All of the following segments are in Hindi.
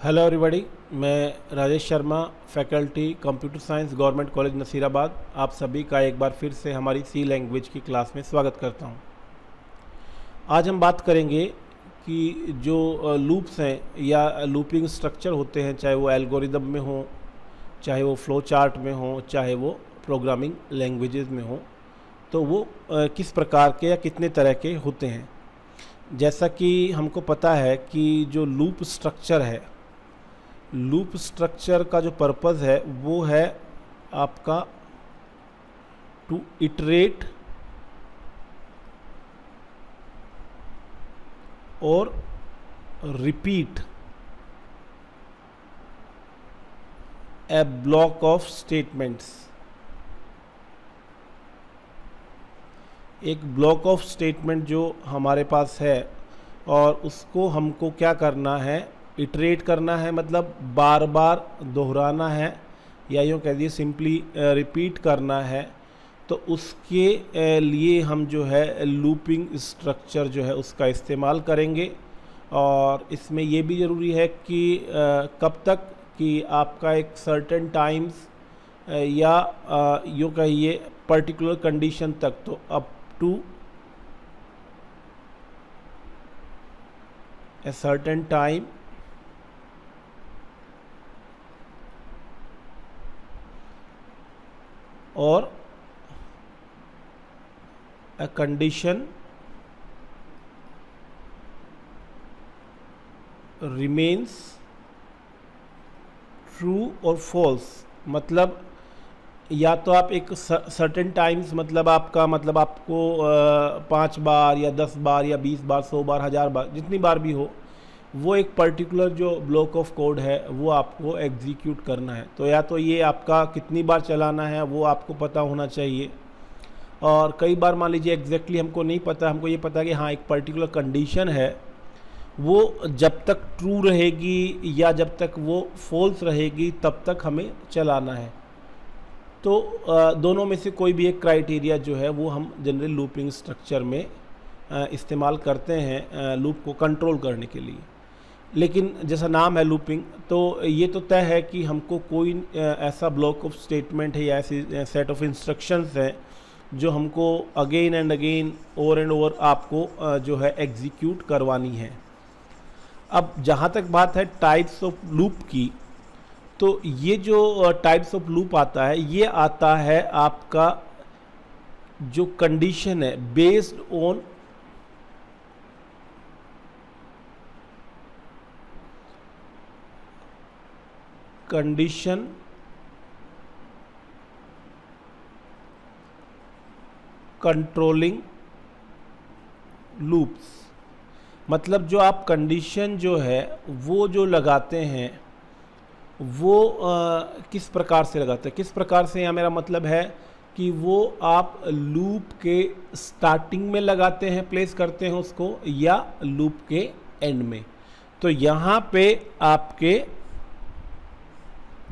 हेलो एवरीबॉडी, मैं Rajesh Sharma, faculty computer science, government college Nasirabad. आप सभी का एक बार फिर से हमारी सी लैंग्वेज की क्लास में स्वागत करता हूं। आज हम बात करेंगे कि जो लूप्स हैं या लूपिंग स्ट्रक्चर होते हैं, चाहे वो एल्गोरिदम में हो, चाहे वो फ्लो चार्ट में हो, चाहे वो प्रोग्रामिंग लैंग्वेजेस में हो, तो वो किस प्रकार के या कितने तरह के होते हैं। जैसा कि हमको पता है कि जो लूप स्ट्रक्चर है, लूप स्ट्रक्चर का जो पर्पस है वो है आपका टू इटरेट और repeat A block of statements. एक ब्लॉक ऑफ स्टेटमेंट जो हमारे पास है और उसको हमको क्या करना है, इटरेट करना है, मतलब बार बार दोहराना है या यूँ कह दिए सिंपली रिपीट करना है। तो उसके लिए हम जो है लूपिंग स्ट्रक्चर जो है उसका इस्तेमाल करेंगे। और इसमें ये भी ज़रूरी है कि कब तक कि आपका एक सर्टेन टाइम्स या यूँ कहिए पर्टिकुलर कंडीशन तक, तो up to a certain time और a condition remains true और false। मतलब या तो आप एक सर्टेन टाइम्स, मतलब आपका मतलब आपको 5 बार या 10 बार या 20 बार 100 बार 1000 बार जितनी बार भी हो, वो एक पर्टिकुलर जो ब्लॉक ऑफ कोड है वो आपको एग्जीक्यूट करना है। तो या तो ये आपका कितनी बार चलाना है वो आपको पता होना चाहिए। और कई बार मान लीजिए एग्जैक्टली हमको नहीं पता, हमको ये पता है कि हाँ एक पर्टिकुलर कंडीशन है, वो जब तक ट्रू रहेगी या जब तक वो फॉल्स रहेगी तब तक हमें चलाना है। तो दोनों में से कोई भी एक क्राइटेरिया जो है वो हम जनरल लूपिंग स्ट्रक्चर में इस्तेमाल करते हैं लूप को कंट्रोल करने के लिए। लेकिन जैसा नाम है लूपिंग, तो ये तो तय है कि हमको कोई ऐसा ब्लॉक ऑफ स्टेटमेंट है या ऐसी सेट ऑफ इंस्ट्रक्शंस हैं जो हमको again and again over and over आपको जो है एग्जीक्यूट करवानी है। अब जहाँ तक बात है टाइप्स ऑफ लूप की, तो ये जो टाइप्स ऑफ लूप आता है ये आता है आपका जो कंडीशन है based on condition controlling loops. मतलब जो आप कंडीशन जो है वो जो लगाते हैं वो किस प्रकार से लगाते हैं, किस प्रकार से, यहाँ मेरा मतलब है कि वो आप लूप के स्टार्टिंग में लगाते हैं, प्लेस करते हैं उसको, या लूप के एंड में। तो यहाँ पे आपके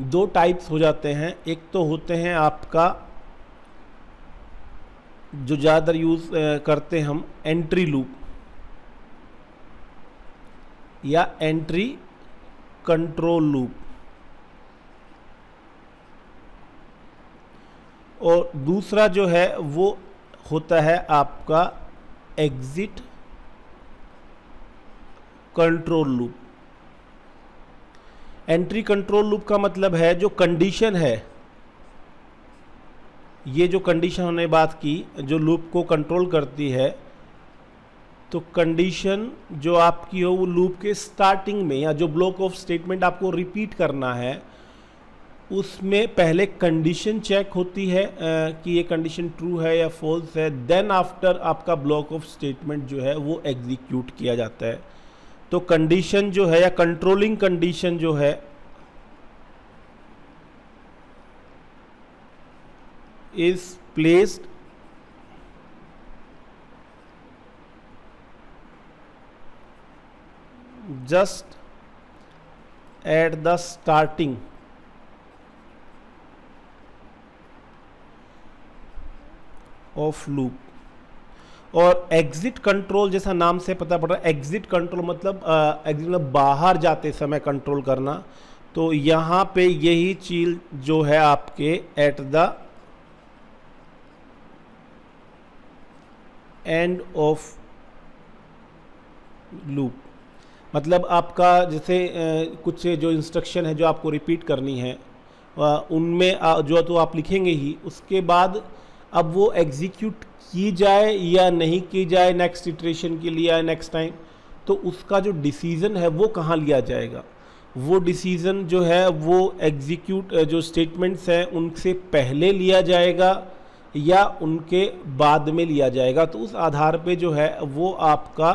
दो टाइप्स हो जाते हैं। एक तो होते हैं आपका जो ज़्यादातर यूज़ करते हैं हम, एंट्री लूप या एंट्री कंट्रोल लूप, और दूसरा जो है वो होता है आपका exit control loop. Entry control loop का मतलब है जो कंडीशन है, ये जो कंडीशन हमने बात की जो लूप को कंट्रोल करती है, तो कंडीशन जो आपकी हो वो लूप के स्टार्टिंग में या जो ब्लॉक ऑफ स्टेटमेंट आपको रिपीट करना है उसमें पहले कंडीशन चेक होती है कि ये कंडीशन ट्रू है या फॉल्स है। देन आफ्टर आपका ब्लॉक ऑफ स्टेटमेंट जो है वो एग्जीक्यूट किया जाता है। तो कंडीशन जो है या कंट्रोलिंग कंडीशन जो है is placed just at the starting of loop। और एग्जिट कंट्रोल जैसा नाम से पता पड़ रहा है, एग्जिट कंट्रोल मतलब एग्जिट मतलब बाहर जाते समय कंट्रोल करना। तो यहाँ पे यही चीज जो है आपके at the end of loop, मतलब आपका जैसे कुछ जो इंस्ट्रक्शन है जो आपको रिपीट करनी है उनमें जो तो आप लिखेंगे ही, उसके बाद अब वो एग्जीक्यूट की जाए या नहीं की जाए नेक्स्ट इटरेशन के लिए या नेक्स्ट टाइम, तो उसका जो डिसीज़न है वो कहाँ लिया जाएगा। वो डिसीज़न जो है वो एग्जीक्यूट जो स्टेटमेंट्स हैं उनसे पहले लिया जाएगा या उनके बाद में लिया जाएगा। तो उस आधार पे जो है वो आपका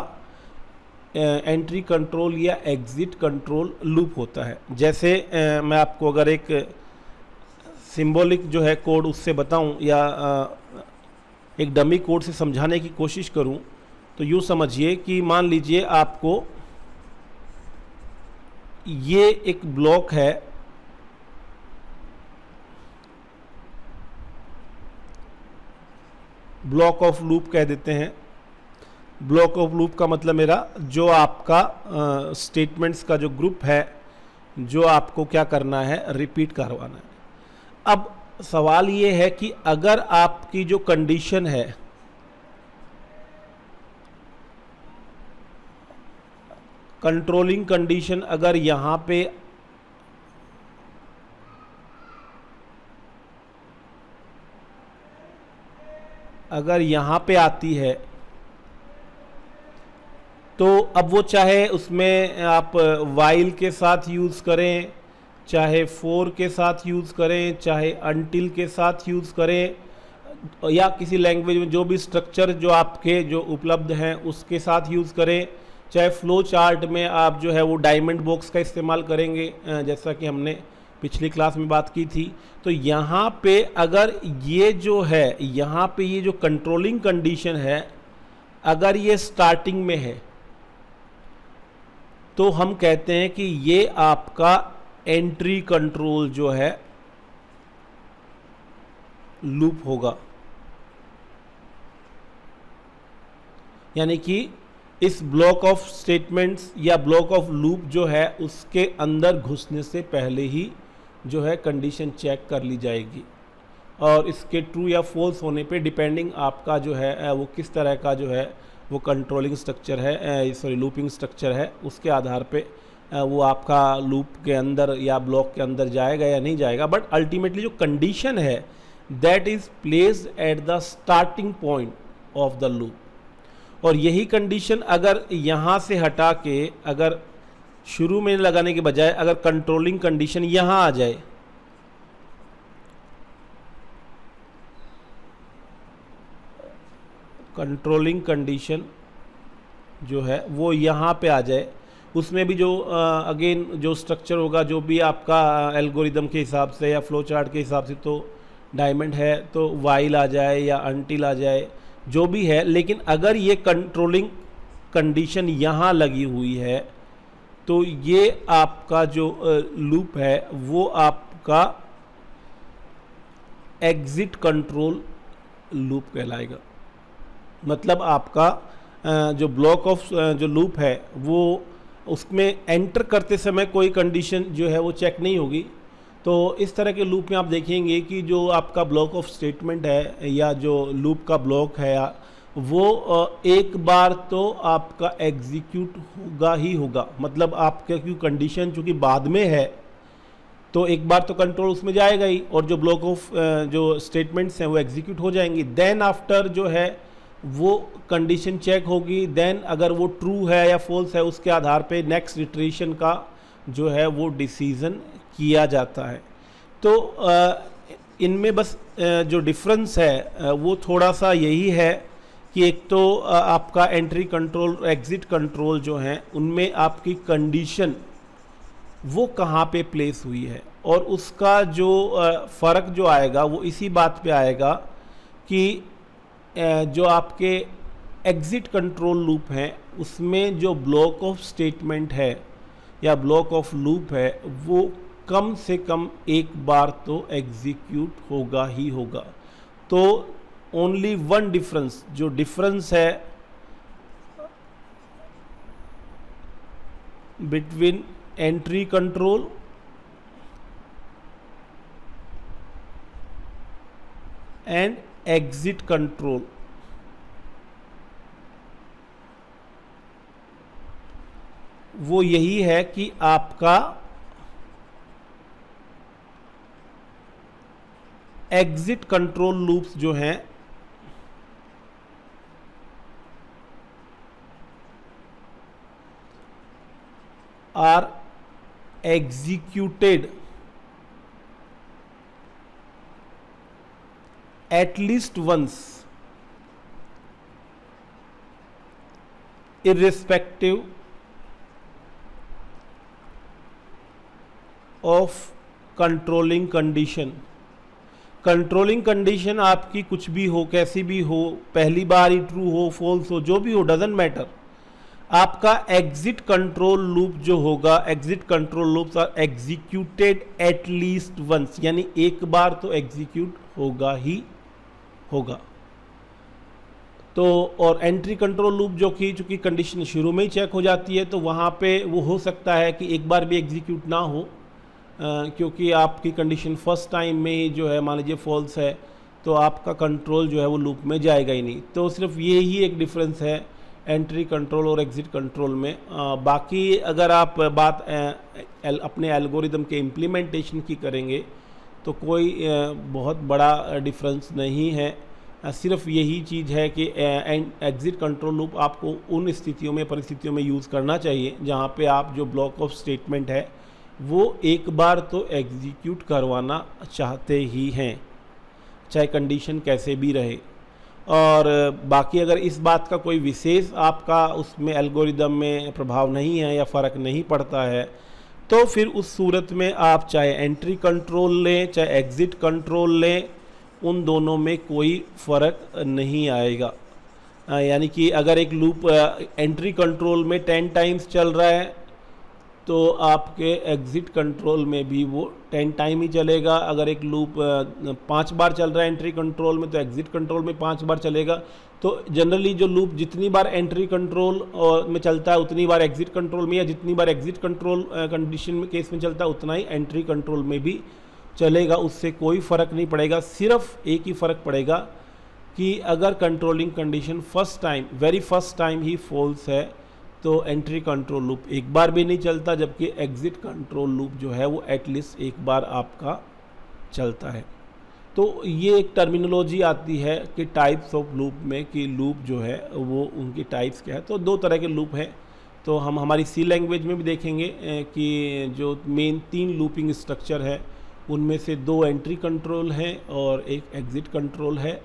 एंट्री कंट्रोल या एग्जिट कंट्रोल लूप होता है। जैसे मैं आपको अगर एक सिंबॉलिक जो है कोड उससे बताऊं या एक डमी कोड से समझाने की कोशिश करूं, तो यूँ समझिए कि मान लीजिए आपको ये एक ब्लॉक है, ब्लॉक ऑफ लूप कह देते हैं। ब्लॉक ऑफ लूप का मतलब मेरा जो आपका स्टेटमेंट्स का जो ग्रुप है जो आपको क्या करना है, रिपीट करवाना है। अब सवाल ये है कि अगर आपकी जो कंडीशन है कंट्रोलिंग कंडीशन अगर यहाँ पे आती है तो अब वो चाहे उसमें आप वाइल के साथ यूज़ करें, चाहे फोर के साथ यूज़ करें, चाहे अनटिल के साथ यूज़ करें, या किसी लैंग्वेज में जो भी स्ट्रक्चर जो आपके जो उपलब्ध हैं उसके साथ यूज़ करें, चाहे फ्लो चार्ट में आप जो है वो डायमंड बॉक्स का इस्तेमाल करेंगे जैसा कि हमने पिछली क्लास में बात की थी। तो यहाँ पे अगर ये जो है यहाँ पे ये जो कंट्रोलिंग कंडीशन है अगर ये स्टार्टिंग में है तो हम कहते हैं कि ये आपका एंट्री कंट्रोल जो है लूप होगा। यानी कि इस ब्लॉक ऑफ स्टेटमेंट्स या ब्लॉक ऑफ लूप जो है उसके अंदर घुसने से पहले ही जो है कंडीशन चेक कर ली जाएगी और इसके ट्रू या फॉल्स होने पे डिपेंडिंग आपका जो है वो किस तरह का जो है वो कंट्रोलिंग स्ट्रक्चर है, सॉरी लूपिंग स्ट्रक्चर है, उसके आधार पे वो आपका लूप के अंदर या ब्लॉक के अंदर जाएगा या नहीं जाएगा। बट अल्टीमेटली जो कंडीशन है that is placed at the starting point of the loop. और यही कंडीशन अगर यहाँ से हटा के अगर शुरू में लगाने के बजाय अगर कंट्रोलिंग कंडीशन यहाँ आ जाए कंट्रोलिंग कंडीशन जो है वो यहाँ पे आ जाए, उसमें भी जो अगेन जो स्ट्रक्चर होगा जो भी आपका एल्गोरिदम के हिसाब से या फ्लो चार्ट के हिसाब से, तो डायमंड है तो वाइल आ जाए या अनटिल आ जाए जो भी है। लेकिन अगर ये कंट्रोलिंग कंडीशन यहाँ लगी हुई है तो ये आपका जो लूप है वो आपका एग्जिट कंट्रोल लूप कहलाएगा। मतलब आपका जो ब्लॉक ऑफ जो लूप है वो उसमें एंटर करते समय कोई कंडीशन जो है वो चेक नहीं होगी। तो इस तरह के लूप में आप देखेंगे कि जो आपका ब्लॉक ऑफ स्टेटमेंट है या जो लूप का ब्लॉक है वो एक बार तो आपका एग्जीक्यूट होगा ही होगा। मतलब आपका क्यों कंडीशन चूँकि बाद में है तो एक बार तो कंट्रोल उसमें जाएगा ही और जो ब्लॉक ऑफ जो स्टेटमेंट्स हैं वो एग्जीक्यूट हो जाएंगी। देन आफ्टर जो है वो कंडीशन चेक होगी, देन अगर वो ट्रू है या फॉल्स है उसके आधार पे नेक्स्ट इटरेशन का जो है वो डिसीज़न किया जाता है। तो इनमें बस जो डिफरेंस है वो थोड़ा सा यही है कि एक तो आपका एंट्री कंट्रोल एग्जिट कंट्रोल जो हैं उनमें आपकी कंडीशन वो कहाँ पे प्लेस हुई है और उसका जो फ़र्क जो आएगा वो इसी बात पे आएगा कि जो आपके एग्जिट कंट्रोल लूप हैं उसमें जो ब्लॉक ऑफ स्टेटमेंट है या ब्लॉक ऑफ लूप है वो कम से कम एक बार तो एग्जीक्यूट होगा ही होगा। तो ओनली वन डिफरेंस, जो डिफरेंस है between entry control and exit control, वो यही है कि आपका एग्जिट कंट्रोल लूप्स जो हैं are executed at least once irrespective of controlling condition। Controlling condition आपकी कुछ भी हो, कैसी भी हो, पहली बार ही ट्रू हो, फॉल्स हो, जो भी हो, डजेंट मैटर, आपका एग्जिट कंट्रोल लूप जो होगा, exit control loops are executed at least once, यानी एक बार तो एग्जीक्यूट होगा ही होगा। तो और एंट्री कंट्रोल लूप जो कि चूंकि कंडीशन शुरू में ही चेक हो जाती है, तो वहाँ पे वो हो सकता है कि एक बार भी एग्जीक्यूट ना हो, क्योंकि आपकी कंडीशन फर्स्ट टाइम में ही जो है मान लीजिए फॉल्स है, तो आपका कंट्रोल जो है वो लूप में जाएगा ही नहीं। तो सिर्फ ये ही एक डिफरेंस है एंट्री कंट्रोल और एग्जिट कंट्रोल में। बाकी अगर आप बात अपने एल्गोरिदम के इम्प्लीमेंटेशन की करेंगे तो कोई बहुत बड़ा डिफरेंस नहीं है। सिर्फ यही चीज़ है कि एग्जिट कंट्रोल लूप आपको उन स्थितियों में, परिस्थितियों में यूज़ करना चाहिए जहाँ पे आप जो ब्लॉक ऑफ स्टेटमेंट है वो एक बार तो एग्जीक्यूट करवाना चाहते ही हैं, चाहे कंडीशन कैसे भी रहे। और बाकी अगर इस बात का कोई विशेष आपका उसमें एल्गोरिदम में प्रभाव नहीं है या फ़र्क नहीं पड़ता है, तो फिर उस सूरत में आप चाहे एंट्री कंट्रोल लें चाहे एग्ज़िट कंट्रोल लें, उन दोनों में कोई फ़र्क नहीं आएगा। यानी कि अगर एक लूप एंट्री कंट्रोल में 10 टाइम्स चल रहा है तो आपके एग्ज़िट कंट्रोल में भी वो 10 टाइम ही चलेगा। अगर एक लूप 5 बार चल रहा है एंट्री कंट्रोल में, तो एग्ज़िट कंट्रोल में 5 बार चलेगा। तो जनरली जो लूप जितनी बार एंट्री कंट्रोल में चलता है उतनी बार एग्ज़िट कंट्रोल में, या जितनी बार एग्ज़िट कंट्रोल कंडीशन में केस में चलता है उतना ही एंट्री कंट्रोल में भी चलेगा। उससे कोई फ़र्क नहीं पड़ेगा। सिर्फ एक ही फ़र्क पड़ेगा कि अगर controlling condition first time, very first time ही फॉल्स है, तो एंट्री कंट्रोल लूप एक बार भी नहीं चलता, जबकि एग्ज़िट कंट्रोल लूप जो है वो एटलीस्ट एक बार आपका चलता है। तो ये एक टर्मिनोलॉजी आती है कि टाइप्स ऑफ लूप में, कि लूप जो है वो उनकी टाइप्स क्या है। तो 2 तरह के लूप हैं। तो हम हमारी सी लैंग्वेज में भी देखेंगे कि जो मेन 3 लूपिंग स्ट्रक्चर है उनमें से 2 एंट्री कंट्रोल हैं और 1 एग्ज़िट कंट्रोल है।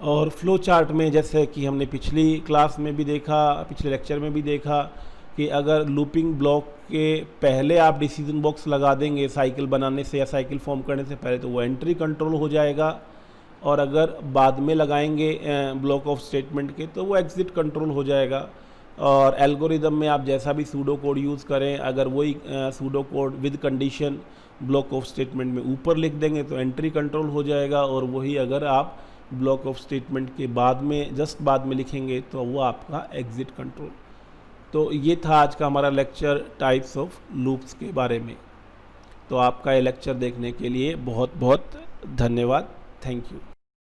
और फ्लो चार्ट में जैसे कि हमने पिछली क्लास में भी देखा, पिछले लेक्चर में भी देखा कि अगर लूपिंग ब्लॉक के पहले आप डिसीजन बॉक्स लगा देंगे साइकिल बनाने से या साइकिल फॉर्म करने से पहले, तो वो एंट्री कंट्रोल हो जाएगा, और अगर बाद में लगाएंगे ब्लॉक ऑफ स्टेटमेंट के तो वो एग्ज़िट कंट्रोल हो जाएगा। और एल्गोरिदम में आप जैसा भी सूडो कोड यूज़ करें, अगर वही pseudo code with condition block of statement में ऊपर लिख देंगे तो एंट्री कंट्रोल हो जाएगा, और वही अगर आप ब्लॉक ऑफ स्टेटमेंट के बाद में, जस्ट बाद में लिखेंगे तो वो आपका एग्ज़िट कंट्रोल। तो ये था आज का हमारा लेक्चर टाइप्स ऑफ लूप्स के बारे में। तो आपका ये लेक्चर देखने के लिए बहुत बहुत धन्यवाद। Thank you.